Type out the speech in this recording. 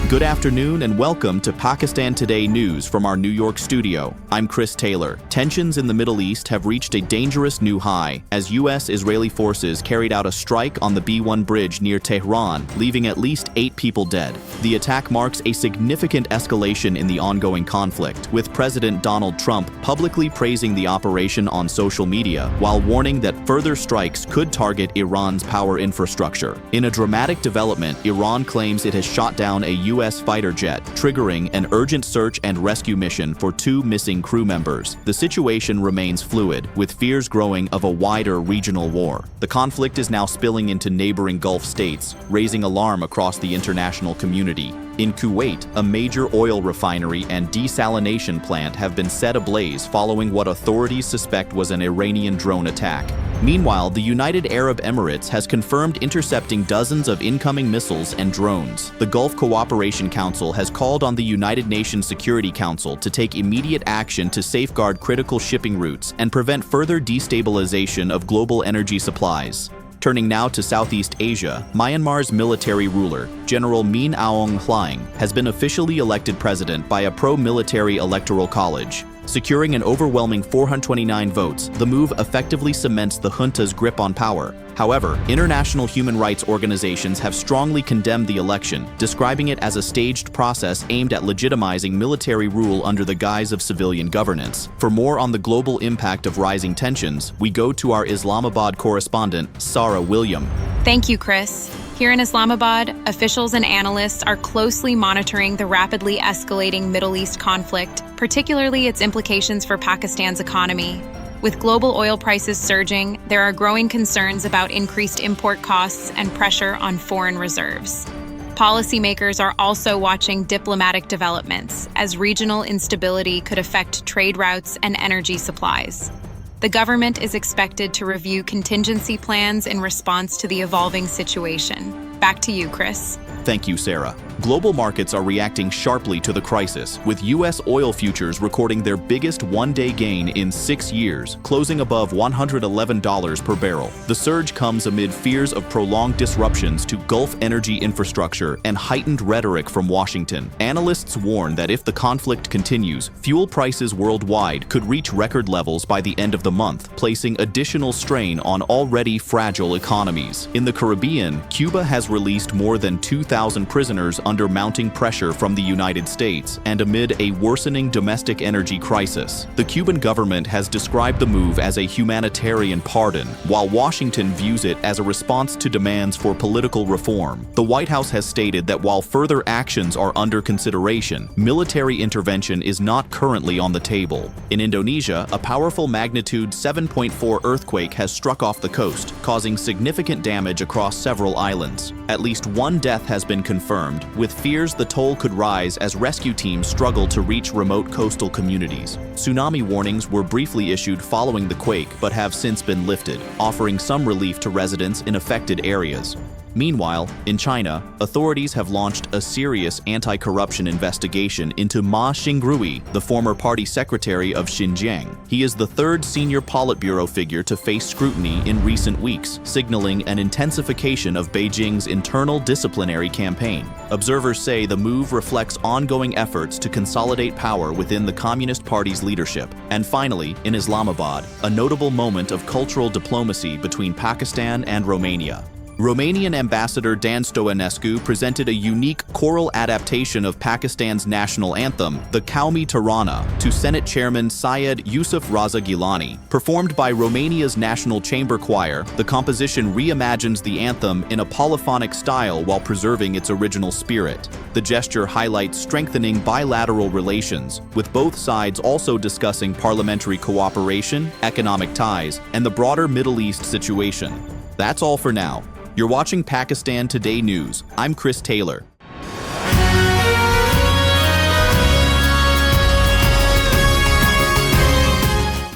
Good afternoon and welcome to Pakistan Today News from our New York studio. I'm Chris Taylor. Tensions in the Middle East have reached a dangerous new high as U.S.-Israeli forces carried out a strike on the B-1 bridge near Tehran, leaving at least 8 people dead. The attack marks a significant escalation in the ongoing conflict, with President Donald Trump publicly praising the operation on social media, while warning that further strikes could target Iran's power infrastructure. In a dramatic development, Iran claims it has shot down a U.S. fighter jet, triggering an urgent search and rescue mission for 2 missing crew members. The situation remains fluid, with fears growing of a wider regional war. The conflict is now spilling into neighboring Gulf states, raising alarm across the international community. In Kuwait, a major oil refinery and desalination plant have been set ablaze following what authorities suspect was an Iranian drone attack. Meanwhile, the United Arab Emirates has confirmed intercepting dozens of incoming missiles and drones. The Gulf Cooperation Council has called on the United Nations Security Council to take immediate action to safeguard critical shipping routes and prevent further destabilization of global energy supplies. Turning now to Southeast Asia, Myanmar's military ruler, General Min Aung Hlaing, has been officially elected president by a pro-military electoral college. Securing an overwhelming 429 votes, the move effectively cements the junta's grip on power. However, international human rights organizations have strongly condemned the election, describing it as a staged process aimed at legitimizing military rule under the guise of civilian governance. For more on the global impact of rising tensions, we go to our Islamabad correspondent, Sarah William. Thank you, Chris. Here in Islamabad, officials and analysts are closely monitoring the rapidly escalating Middle East conflict, particularly its implications for Pakistan's economy. With global oil prices surging, there are growing concerns about increased import costs and pressure on foreign reserves. Policymakers are also watching diplomatic developments, as regional instability could affect trade routes and energy supplies. The government is expected to review contingency plans in response to the evolving situation. Back to you, Chris. Thank you, Sarah. Global markets are reacting sharply to the crisis, with U.S. oil futures recording their biggest one-day gain in 6 years, closing above $111 per barrel. The surge comes amid fears of prolonged disruptions to Gulf energy infrastructure and heightened rhetoric from Washington. Analysts warn that if the conflict continues, fuel prices worldwide could reach record levels by the end of the month, placing additional strain on already fragile economies. In the Caribbean, Cuba has released more than 2,000 prisoners under mounting pressure from the United States and amid a worsening domestic energy crisis. The Cuban government has described the move as a humanitarian pardon, while Washington views it as a response to demands for political reform. The White House has stated that while further actions are under consideration, military intervention is not currently on the table. In Indonesia, a powerful magnitude 7.4 earthquake has struck off the coast, causing significant damage across several islands. At least 1 death has been confirmed, with fears the toll could rise as rescue teams struggle to reach remote coastal communities. Tsunami warnings were briefly issued following the quake but have since been lifted, offering some relief to residents in affected areas. Meanwhile, in China, authorities have launched a serious anti-corruption investigation into Ma Xingrui, the former party secretary of Xinjiang. He is the 3rd senior Politburo figure to face scrutiny in recent weeks, signaling an intensification of Beijing's internal disciplinary campaign. Observers say the move reflects ongoing efforts to consolidate power within the Communist Party's leadership. And finally, in Islamabad, a notable moment of cultural diplomacy between Pakistan and Romania. Romanian Ambassador Dan Stoenescu presented a unique choral adaptation of Pakistan's national anthem, the Qaumi Tarana, to Senate Chairman Syed Yusuf Raza Gilani. Performed by Romania's National Chamber Choir, the composition reimagines the anthem in a polyphonic style while preserving its original spirit. The gesture highlights strengthening bilateral relations, with both sides also discussing parliamentary cooperation, economic ties, and the broader Middle East situation. That's all for now. You're watching Pakistan Today News. I'm Chris Taylor.